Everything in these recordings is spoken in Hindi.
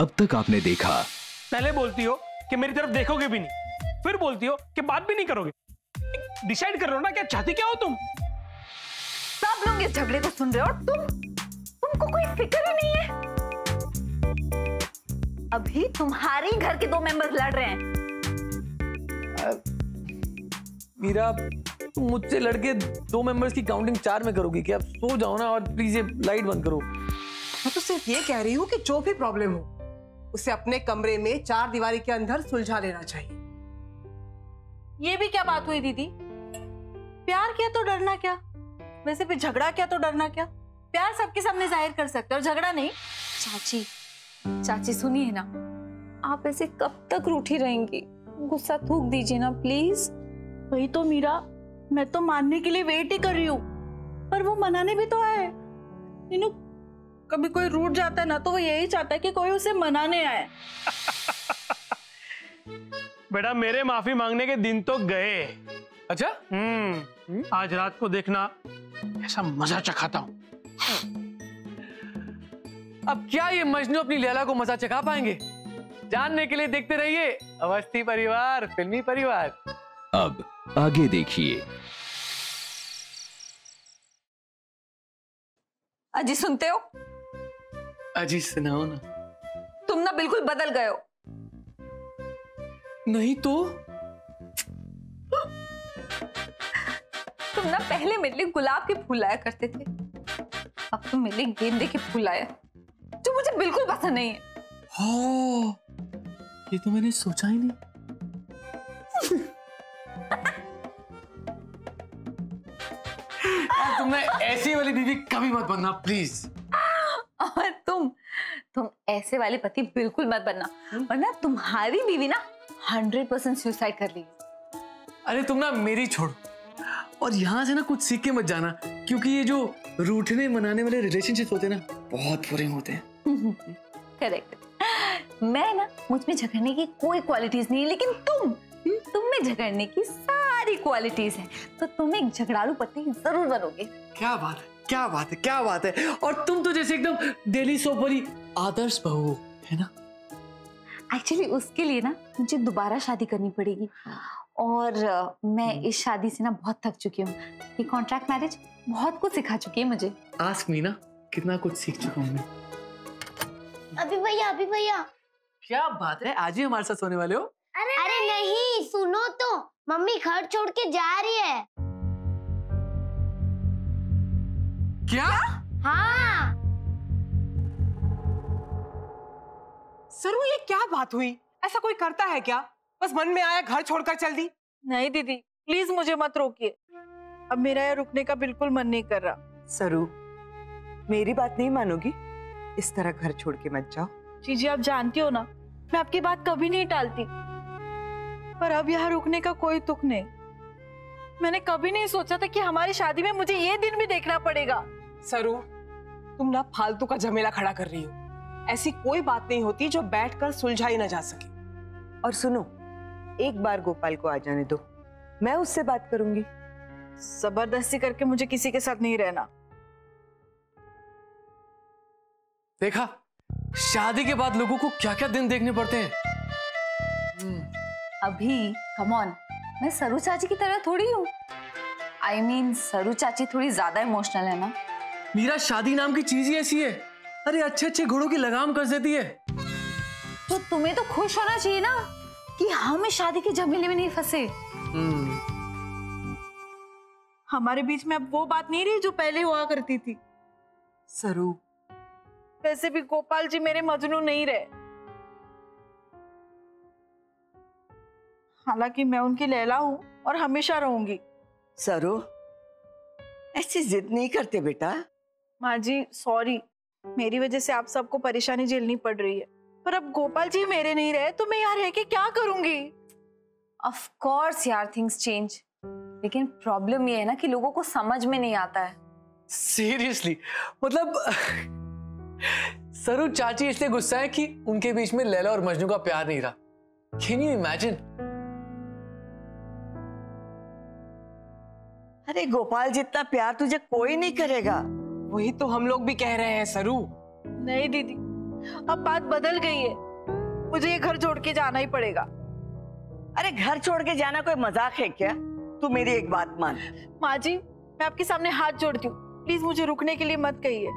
अब तक आपने देखा। पहले बोलती हो कि मेरी तरफ देखोगे भी नहीं, फिर बोलती हो कि बात भी नहीं करोगे। डिसाइड कर रहे हो ना, क्या चाहती क्या हो तुम? सब लोग इस झगड़े को सुन रहे हो और तुमको कोई फिक्र ही नहीं है। अभी तुम्हारे घर के 2 मेंबर्स लड़ रहे हैं। मीरा, तुम मुझसे लड़के 2 मेंबर्स की काउंटिंग 4 में करोगी क्या? सो जाओ ना, और प्लीज ये लाइट बंद करो। मैं तो सिर्फ ये कह रही हूँ कि जो भी प्रॉब्लम हो उसे अपने कमरे में 4 दीवारी के अंदर सुलझा लेना चाहिए। ये भी क्या बात हुई दीदी? प्यार किया तो डरना क्या? वैसे फिर झगड़ा किया तो डरना क्या? प्यार सबके सामने जाहिर कर सकते हो और झगड़ा नहीं। चाची सुनिए ना, आप ऐसे कब तक रूठी रहेंगी? गुस्सा थूक दीजिए ना प्लीज। वही तो मीरा, मैं तो मानने के लिए वेट ही कर रही हूँ, पर वो मनाने भी तो आए। नीनू, कभी कोई रूठ जाता है ना तो वो यही चाहता है कि कोई उसे मनाने आए। बेटा, मेरे माफी मांगने के दिन तो गए। अच्छा? आज रात को देखना ऐसा मजा चखाता हूँ। अब क्या ये मजनू अपनी लैला को मजा चखा पाएंगे? जानने के लिए देखते रहिए अवस्थी परिवार फिल्मी परिवार। अब आगे देखिए। अजी सुनते हो? अजी सुनाओ ना। तुम ना बिल्कुल बदल गए हो। नहीं तो? तुम ना पहले मेरे लिए गुलाब के फूल लाया करते थे, अब तुम मेरे लिए गेंदे के फूल लाया, जो मुझे बिल्कुल पसंद नहीं है। हाँ, ये तो मैंने सोचा ही नहीं। तुमने ऐसी वाली बीवी कभी मत बनना प्लीज। और तुम ऐसे वाले पति बिल्कुल मत बनना, वरना तुम्हारी बीवी ना 100% सुसाइड कर लेगी। अरे तुम ना मेरी छोड़ो, और यहाँ से ना कुछ सीख के मत जाना, क्योंकि ये जो रूठने मनाने वाले रिलेशनशिप होते हैं ना, बहुत बोरिंग होते हैं। करेक्ट। मैं ना, मुझ में झगड़ने की कोई क्वालिटीज नहीं है, लेकिन तुम में झगड़ने की सारी क्वालिटीज हैं, तो तुम एक झगड़ालू पति जरूर बनोगे। क्या बात है, क्या बात है, क्या बात है। और तुम तो जैसे एकदम डेली सोप वाली आदर्श बहू है ना। एक्चुअली उसके लिए ना मुझे दोबारा शादी करनी पड़ेगी, और मैं इस शादी से ना बहुत थक चुकी हूँ। ये कॉन्ट्रैक्ट मैरिज बहुत कुछ सिखा चुकी है मुझे। आस्क मी ना, कितना कुछ सीख चुका हूँ मैं। अभी भैया क्या बात है, आज ही हमारे साथ सोने वाले हो? अरे नहीं, सुनो तो, मम्मी घर छोड़ के जा रही है। क्या? हाँ। सरू, ये क्या बात हुई? ऐसा कोई करता है क्या? बस मन में आया घर छोड़कर चल दी। नहीं दीदी, प्लीज मुझे मत रोकिए, अब मेरा यहाँ रुकने का बिल्कुल मन नहीं कर रहा। सरू, मेरी बात नहीं मानोगी? इस तरह घर छोड़ के मत जाओ। जीजी, आप जानती हो ना, मैं आपकी बात कभी नहीं टालती, पर अब यहाँ रुकने का कोई तुक नहीं। मैंने कभी नहीं सोचा था कि हमारी शादी में मुझे ये दिन भी देखना पड़ेगा। सरू, तुम ना फालतू का झमेला खड़ा कर रही हो। ऐसी कोई बात नहीं होती जो बैठकर सुलझाई ना जा सके। और सुनो, एक बार गोपाल को आ जाने दो, मैं उससे बात करूंगी। जबरदस्ती करके मुझे किसी के साथ नहीं रहना। देखा, शादी के बाद लोगों को क्या क्या दिन देखने पड़ते हैं। अभी कम ऑन, मैं सरू चाची की तरह थोड़ी हूँ। I mean, सरू चाची थोड़ी ज्यादा इमोशनल है ना। मीरा, शादी नाम की चीज ही ऐसी है, अरे अच्छे अच्छे घोड़ों की लगाम कस देती है। तो तुम्हें तो खुश होना चाहिए ना कि हम इस शादी के झमेले में नहीं फंसे। हमारे बीच में अब वो बात नहीं रही जो पहले हुआ करती थी। सरू, वैसे भी गोपाल जी मेरे मजनू नहीं रहे, हालांकि मैं उनकी लैला हूँ और हमेशा रहूंगी। सरू, ऐसी जिद नहीं करते बेटा। माँ जी सॉरी, मेरी वजह से आप सबको परेशानी झेलनी पड़ रही है, पर अब गोपाल जी मेरे नहीं रहे तो मैं यहाँ रह के क्या करूंगी। ऑफ कोर्स यार, थिंग्स चेंज, लेकिन प्रॉब्लम ये है ना कि लोगों को समझ में नहीं आता है। सीरियसली, मतलब सरू चाची इसलिए गुस्सा है कि उनके बीच में लैला और मजनू का प्यार नहीं रहा। Can you imagine? अरे गोपाल जितना प्यार तुझे कोई नहीं करेगा। वही तो हम लोग भी कह रहे हैं सरू। नहीं दीदी, अब बात बदल गई है, मुझे ये घर छोड़ के जाना ही पड़ेगा। अरे घर छोड़ के जाना कोई मजाक है क्या? तू मेरी एक बात मान। माँ जी, मैं आपके सामने हाथ जोड़ती हूँ, प्लीज मुझे रुकने के लिए मत कहिए।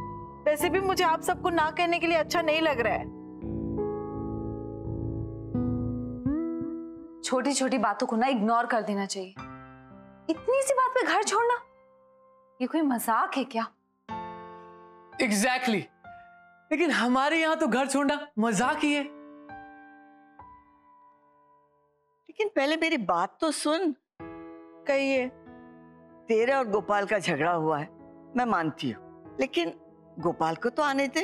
वैसे भी मुझे आप सबको ना कहने के लिए अच्छा नहीं लग रहा है। छोटी छोटी बातों को ना इग्नोर कर देना चाहिए। इतनी सी बात पे घर छोड़ना, ये कोई मजाक है क्या? एग्जैक्टली लेकिन हमारे यहाँ तो घर छोड़ना मजाक ही है। लेकिन पहले मेरी बात तो सुन। कहिए। तेरे और गोपाल का झगड़ा हुआ है, मैं मानती हूँ, लेकिन गोपाल को तो आने दे।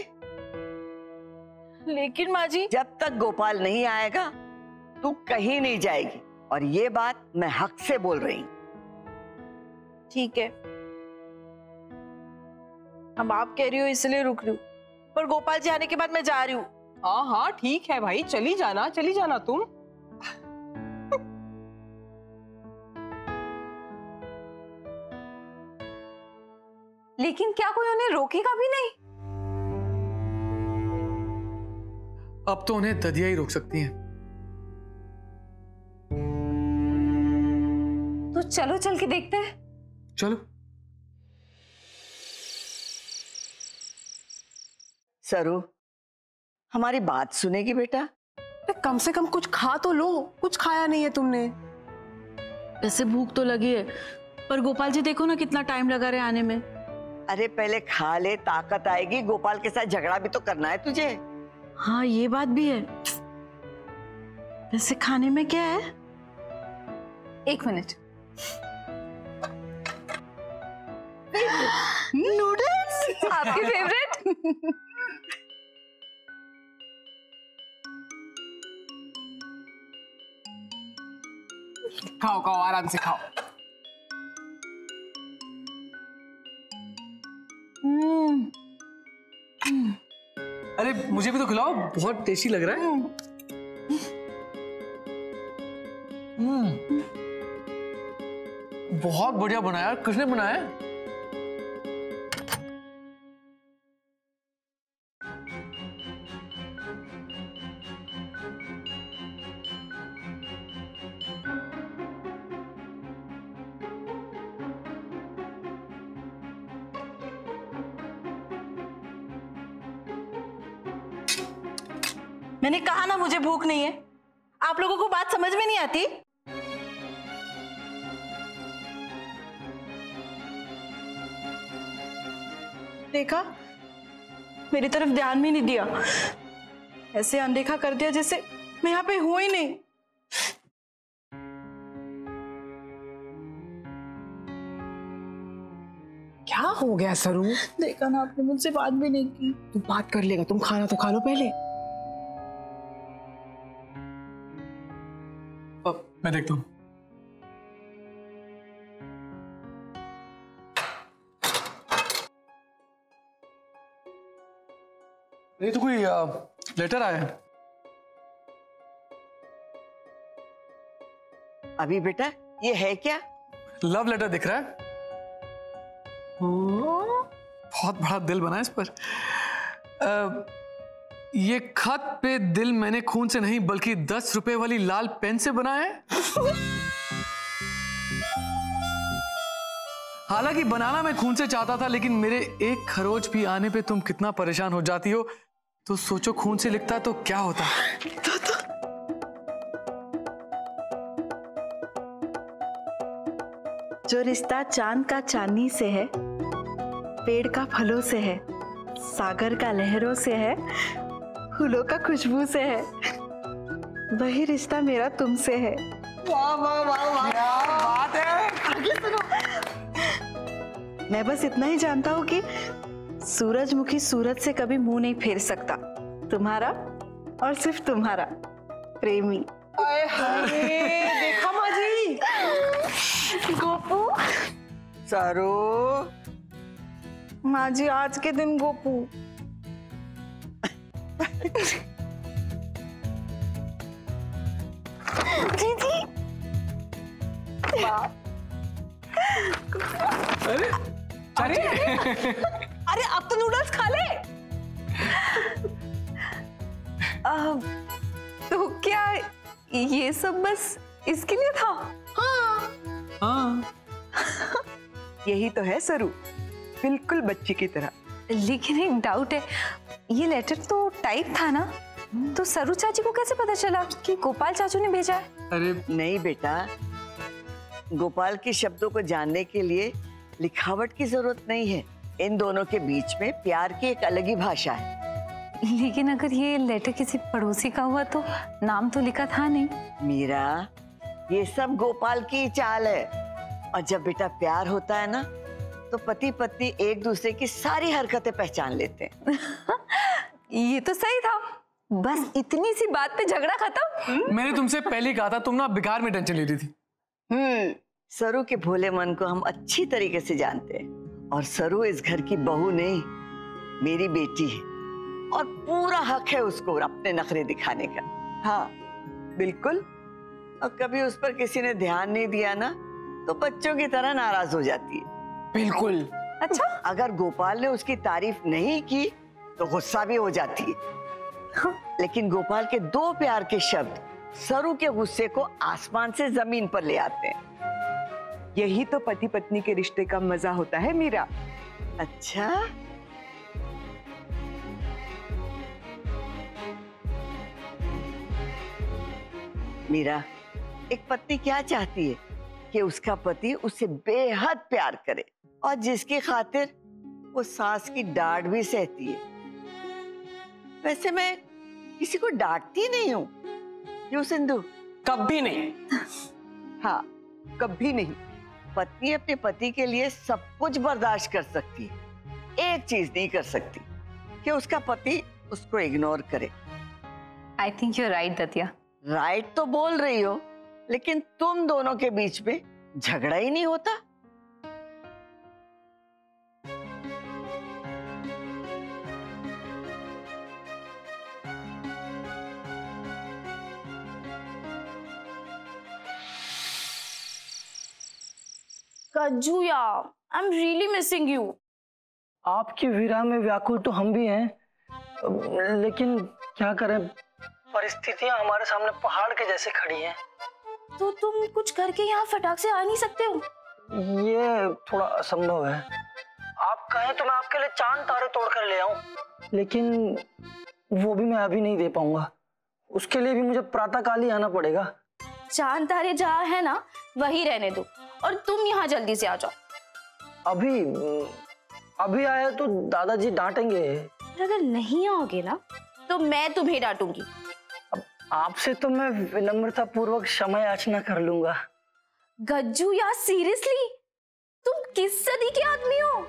लेकिन माँ जी, जब तक गोपाल नहीं आएगा तू कहीं नहीं जाएगी, और ये बात मैं हक से बोल रही हूँ। ठीक है, अब आप कह रही हो इसलिए रुक रही हूँ, पर गोपाल जी आने के बाद मैं जा रही हूँ। हाँ हाँ ठीक है भाई, चली जाना तुम। लेकिन क्या कोई उन्हें रोकेगा भी नहीं? अब तो उन्हें ददिया ही रोक सकती हैं। तो चलो चल के देखते हैं। चलो। सरू, हमारी बात सुनेगी बेटा? कम से कम कुछ खा तो लो, कुछ खाया नहीं है तुमने। वैसे भूख तो लगी है, पर गोपाल जी देखो ना कितना टाइम लगा रहे आने में। अरे पहले खा ले, ताकत आएगी। गोपाल के साथ झगड़ा भी तो करना है तुझे। हाँ ये बात भी है। वैसे खाने में क्या है? एक मिनट। नूडल्स, आपके फेवरेट? खाओ खाओ, आराम से खाओ। अरे मुझे भी तो खिलाओ, बहुत टेस्टी लग रहा है। बहुत बढ़िया बनाया। किसने बनाया? मैंने कहा ना मुझे भूख नहीं है। आप लोगों को बात समझ में नहीं आती? देखा, मेरी तरफ ध्यान भी नहीं दिया, ऐसे अनदेखा कर दिया जैसे मैं यहाँ पे हूं ही नहीं। क्या हो गया सरू? देखा ना, आपने मुझसे बात भी नहीं की। तू बात कर लेगा, तुम खाना तो खा लो पहले। अब मैं देखता हूँ। ये तो कोई लेटर आया है। अभी बेटा ये है क्या? लव लेटर दिख रहा है। बहुत बड़ा दिल बना है इस पर। ये खत पे दिल मैंने खून से नहीं बल्कि 10 रुपए वाली लाल पेन से बनाया है। हालांकि बनाना मैं खून से चाहता था, लेकिन मेरे एक खरोच भी आने पे तुम कितना परेशान हो जाती हो, तो सोचो खून से लिखता तो क्या होता। जो रिश्ता चांद का चांदनी से है, पेड़ का फलों से है, सागर का लहरों से है, फूलों का खुशबू से है, वही रिश्ता मेरा तुमसे है। वाह वाह वाह वाह, क्या बात है। आगे सुनो। मैं बस इतना ही जानता हूँ कि सूरजमुखी सूरज से कभी मुंह नहीं फेर सकता। तुम्हारा और सिर्फ तुम्हारा प्रेमी। आए हाय, देखा माँ जी। गोपू। सरू, माँ जी आज के दिन गोपू। जी जी। अरे अरे अब तो नूडल्स खा ले। तो क्या ये सब बस इसके लिए था? हाँ यही तो है सरू, बिल्कुल बच्ची की तरह। लेकिन एक डाउट है, ये लेटर तो टाइप था ना, तो सरू चाची को कैसे पता चला कि गोपाल चाचू ने भेजा है? अरे नहीं बेटा, गोपाल के शब्दों को जानने के लिए लिखावट की जरूरत नहीं है। इन दोनों के बीच में प्यार की एक अलग ही भाषा है। लेकिन अगर ये लेटर किसी पड़ोसी का हुआ तो नाम तो लिखा था नहीं। मीरा, ये सब गोपाल की चाल है। और जब बेटा प्यार होता है ना, तो पति पत्नी एक दूसरे की सारी हरकतें पहचान लेते हैं। ये तो सही था, बस इतनी सी बात पे झगड़ा खत्म। मैंने तुमसे पहले ही कहा था, तुम ना बेकार में टेंशन ले रही थी। सरू के भोले मन को हम अच्छी तरीके से जानते हैं। और सरू इस घर की बहू नहीं, मेरी बेटी है, और पूरा हक है उसको अपने नखरे दिखाने का। हाँ बिल्कुल। और कभी उस पर किसी ने ध्यान नहीं दिया ना, तो बच्चों की तरह नाराज हो जाती है। बिल्कुल। अच्छा, अगर गोपाल ने उसकी तारीफ नहीं की तो गुस्सा भी हो जाती है। लेकिन गोपाल के दो प्यार के शब्द सरू के गुस्से को आसमान से जमीन पर ले आते हैं। यही तो पति पत्नी के रिश्ते का मजा होता है मीरा। अच्छा, मीरा, एक पत्नी क्या चाहती है कि उसका पति उससे बेहद प्यार करे और जिसकी खातिर वो सास की डांट भी सहती है। वैसे मैं किसी को डांटती नहीं हूँ, क्यों सिंधु? कभी नहीं। हाँ, कभी नहीं। पत्नी अपने पति के लिए सब कुछ बर्दाश्त कर सकती है, एक चीज नहीं कर सकती कि उसका पति उसको इग्नोर करे। I think you are right Datia. Right तो बोल रही हो, लेकिन तुम दोनों के बीच में झगड़ा ही नहीं होता। कज्जू यार, I am really missing you. आपकी विरह में व्याकुल तो हम भी हैं, लेकिन क्या करें, परिस्थितियां हमारे सामने पहाड़ के जैसे खड़ी हैं। तो तुम कुछ करके यहाँ फटाक से आ नहीं सकते हो? ये थोड़ा असंभव है। आप कहें तो मैं आपके लिए चांद तारे तोड़ कर ले आऊं, लेकिन वो भी मैं अभी नहीं दे पाऊंगा। उसके लिए भी मुझे प्रातःकाल ही आना पड़ेगा। चांद तारे जहाँ है ना, वही रहने दो और तुम यहाँ जल्दी से आ जाओ। अभी आए तो दादाजी डांटेंगे। अगर नहीं आओगे ना, तो मैं तुम्हें डांटूंगी। अब आपसे तो मैं विनम्रता पूर्वक क्षमा याचना कर लूंगा। गज्जू यार, सीरियसली तुम किस सदी के आदमी हो?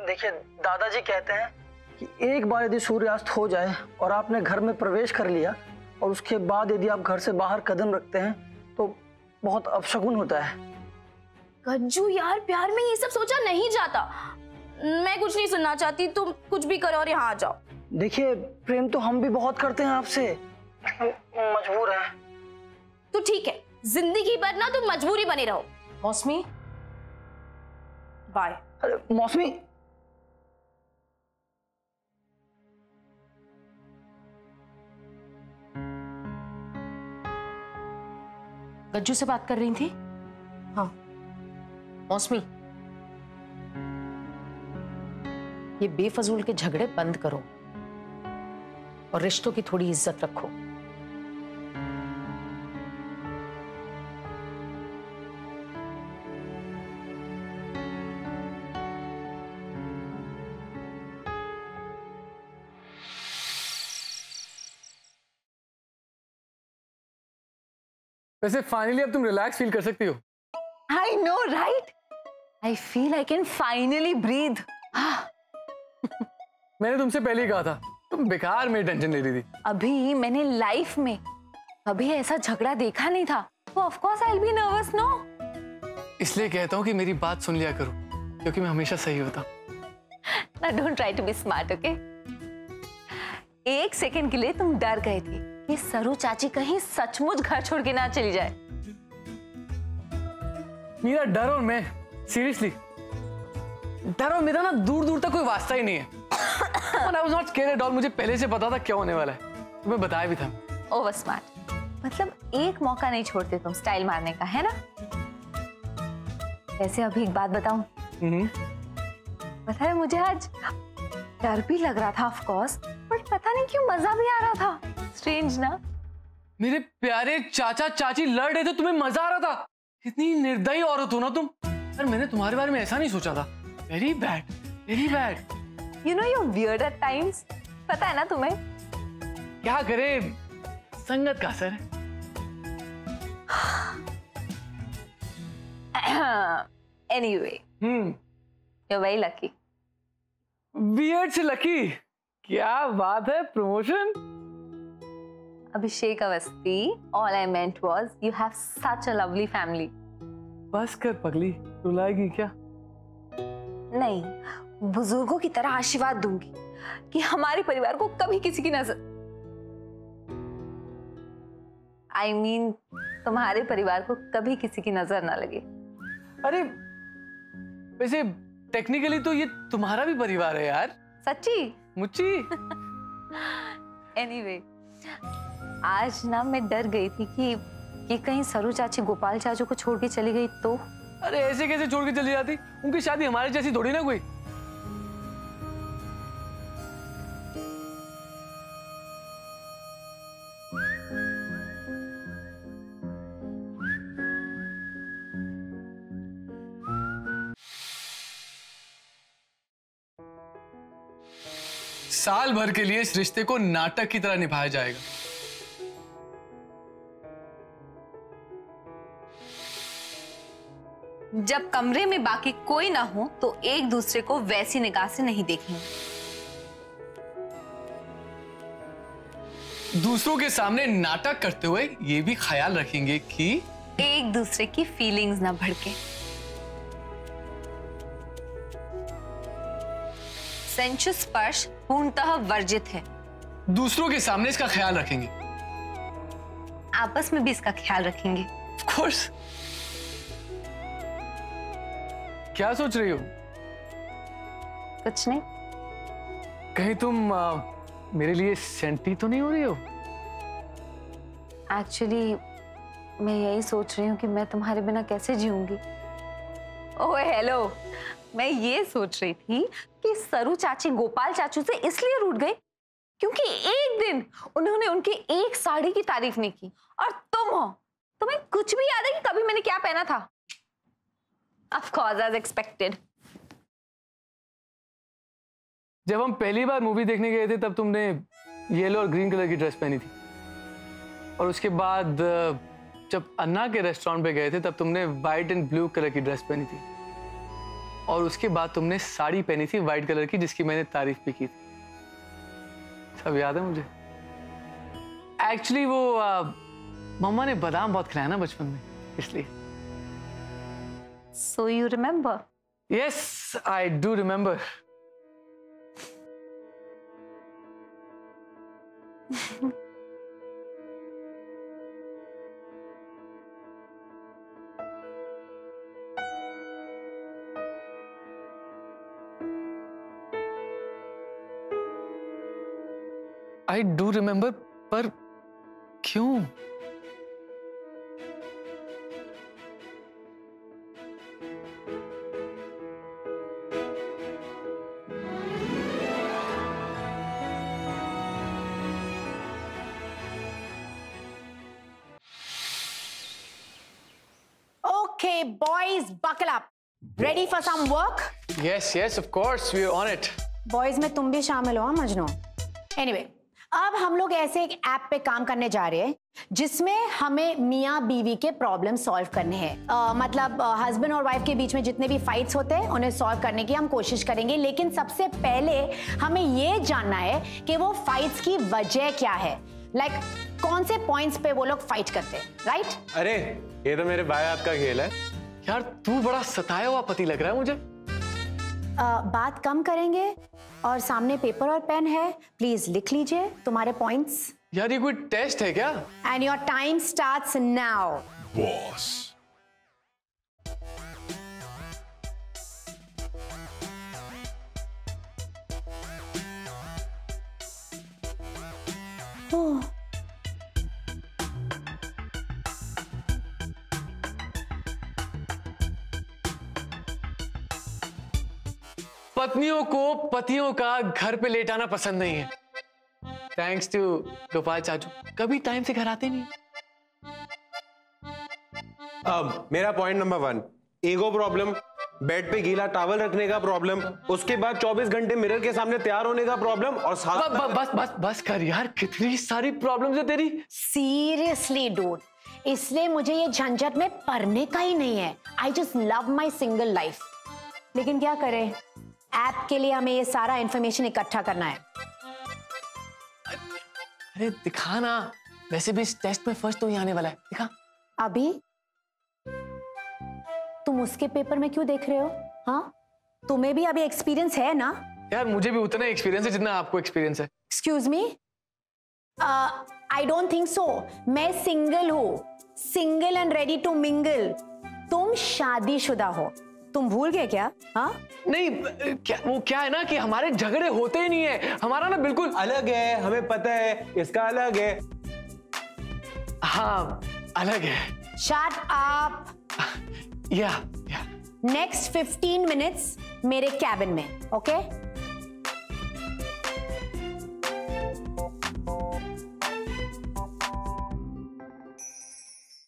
देखिए, दादाजी कहते हैं कि एक बार यदि सूर्यास्त हो जाए और आपने घर में प्रवेश कर लिया और उसके बाद यदि आप घर से बाहर कदम रखते हैं तो बहुत अपशगुन होता है। गज्जू यार, प्यार में ये सब सोचा नहीं जाता। मैं कुछ नहीं सुनना चाहती, तुम कुछ भी करो और यहाँ आ जाओ। देखिए, प्रेम तो हम भी बहुत करते हैं आपसे, मजबूर हैं। तो ठीक है, जिंदगी भर ना तुम मजबूरी बने रहो। मौसमी, बाय। अरे मौसमी, गज्जू से बात कर रही थी? हाँ। मौसमी, ये बेफजूल के झगड़े बंद करो और रिश्तों की थोड़ी इज्जत रखो। वैसे फाइनली अब तुम रिलैक्स फील कर सकती हो। I know, right? I feel I can finally breathe. मैंने तुमसे पहले ही कहा था, तुम बेकार में टेंशन ले रही थी। अभी मैंने लाइफ में कभी ऐसा झगड़ा देखा नहीं था, तो of course I will be nervous, no? इसलिए कहता हूँ कि मेरी बात सुन लिया करो, क्योंकि मैं हमेशा सही होता। Now don't try to be smart, okay? एक सेकंड के लिए तुम डर गए थे कि सरू चाची कहीं सचमुच घर छोड़ के ना चली जाए। मेरा डर और मैं, सीरियसली, डर और मेरा ना दूर दूर तक कोई वास्ता ही नहीं है। I was not scared at all, मुझे पहले से पता था क्या होने वाला है। तुम्हें बताया भी था। ओवर स्मार्ट, मतलब एक मौका नहीं छोड़ते तुम स्टाइल मारने का, है ना? वैसे अभी एक बात बताऊं, पता है मुझे आज डर भी लग रहा था ऑफ कोर्स, बट पता नहीं क्यों मजा भी आ रहा था। स्ट्रेंज ना? मेरे प्यारे चाचा चाची लड़ रहे थे, तुम्हें मजा आ रहा था? इतनी निर्दयी औरत हो ना तुम। पर मैंने तुम्हारे बारे में ऐसा नहीं सोचा था। Very bad, very bad. You know you weird at times, पता है ना तुम्हें? क्या करे, संगत का असर है। Anyway, you're very lucky. Weird से लकी, क्या बात है, promotion. Abhishek Awasthi, all I meant was you have such a lovely family. बस कर पगली, रुलाएगी क्या? नहीं, बुजुर्गों की तरह आशीर्वाद दूंगी कि हमारे परिवार को कभी किसी की नजर, I mean, तुम्हारे परिवार को कभी किसी की नजर ना लगे। अरे वैसे टेक्निकली तो ये तुम्हारा भी परिवार है यार। सच्ची? मुच्ची। Anyway, आज ना मैं डर गई थी कि कहीं सरू चाची गोपाल चाचू को छोड़ के चली गई तो। अरे ऐसे कैसे छोड़ के चली जाती? उनकी शादी हमारे जैसी थोड़ी ना कोई। साल भर के लिए इस रिश्ते को नाटक की तरह निभाया जाएगा। जब कमरे में बाकी कोई ना हो तो एक दूसरे को वैसी निगाह से नहीं देखेंगे। दूसरों के सामने नाटक करते हुए ये भी ख्याल रखेंगे कि एक दूसरे की फीलिंग्स ना भड़के। सेंसुअस स्पर्श पूर्णतः वर्जित है। दूसरों के सामने इसका ख्याल रखेंगे। आपस में भी इसका ख्याल रखेंगे। Of course। क्या सोच रही हो? कुछ नहीं। कहीं तुम मेरे लिए सेंटी तो नहीं हो रही हो? एक्चुअली मैं यही सोच रही हूँ कि मैं तुम्हारे बिना कैसे जीऊंगी। ओह हेलो, मैं ये सोच रही थी कि सरू चाची गोपाल चाचू से इसलिए रूठ गई क्योंकि एक दिन उन्होंने उनकी एक साड़ी की तारीफ नहीं की। और तुम हो, तुम्हें कुछ भी याद है कि कभी मैंने क्या पहना था? Of course, as expected. जब हम पहली बार मूवी देखने गए थे तब तुमने येलो और ग्रीन कलर की ड्रेस पहनी थी, और उसके बाद जब अन्ना के रेस्टोरेंट पे गए थे तब तुमने व्हाइट एंड ब्लू कलर की ड्रेस पहनी थी, और उसके बाद तुमने साड़ी पहनी थी व्हाइट कलर की जिसकी मैंने तारीफ भी की थी। सब याद है मुझे। एक्चुअली वो मम्मा ने बादाम बहुत खिलाया ना बचपन में, इसलिए। So you remember? Yes, I do remember. I do remember, पर क्यों? Okay, boys, buckle up. Ready for some work? Yes, yes, of course, we're on it. Boys में तुम भी शामिल हो मजनू। Anyway, अब हम लोग ऐसे एक ऐप पे काम करने जा रहे हैं जिसमें हमें मियाँ बीवी के प्रॉब्लम सॉल्व करने हैं। मतलब हस्बैंड और वाइफ के बीच में जितने भी फाइट्स होते हैं उन्हें सॉल्व करने की हम कोशिश करेंगे, लेकिन सबसे पहले हमें ये जानना है कि वो फाइट्स की वजह क्या है। लाइक कौन से पॉइंट्स पे वो लोग फाइट करते हैं, राइट? अरे ये तो मेरे भाई आपका खेल है। यार तू बड़ा सताया हुआ पति लग रहा है मुझे। बात कम करेंगे और सामने पेपर और पेन है, प्लीज लिख लीजिए तुम्हारे पॉइंट्स। यार ये कोई टेस्ट है क्या? And your time starts now. Boss पत्नियों को पतियों का घर पे लेट आना पसंद नहीं है। थैंक्स टू गोपाल चाचू, कभी टाइम से घर आते नहीं। अब मेरा point number 1, ego problem, bed पे गीला टॉवल रखने का प्रॉब्लम, उसके बाद 24 घंटे मिरर के सामने तैयार होने का प्रॉब्लम, और बस कर यार, कितनी सारी प्रॉब्लम्स है तेरी। सीरियसली डूड, इसलिए मुझे ये झंझट में पढ़ने का ही नहीं है। I just love my single life. लेकिन क्या करें, ऐप के लिए हमें ये सारा इंफॉर्मेशन इकट्ठा करना है। अरे दिखा ना, वैसे भी इस टेस्ट में फर्स्ट तो ही आने वाला है, दिखा। अभी तुम उसके पेपर में क्यों देख रहे हो? हाँ, तुम्हें भी अभी एक्सपीरियंस है ना? यार मुझे भी उतना एक्सपीरियंस है जितना आपको एक्सपीरियंस है। Excuse me, I don't think so. मैं सिंगल हूं, single and ready to mingle. तुम शादीशुदा हो, तुम भूल गए क्या? हाँ नहीं, वो क्या है ना कि हमारे झगड़े होते ही नहीं है, हमारा ना बिल्कुल अलग है, हमें पता है, इसका अलग है। हाँ अलग है। Shut up. या नेक्स्ट 15 मिनट्स मेरे कैबिन में, ओके?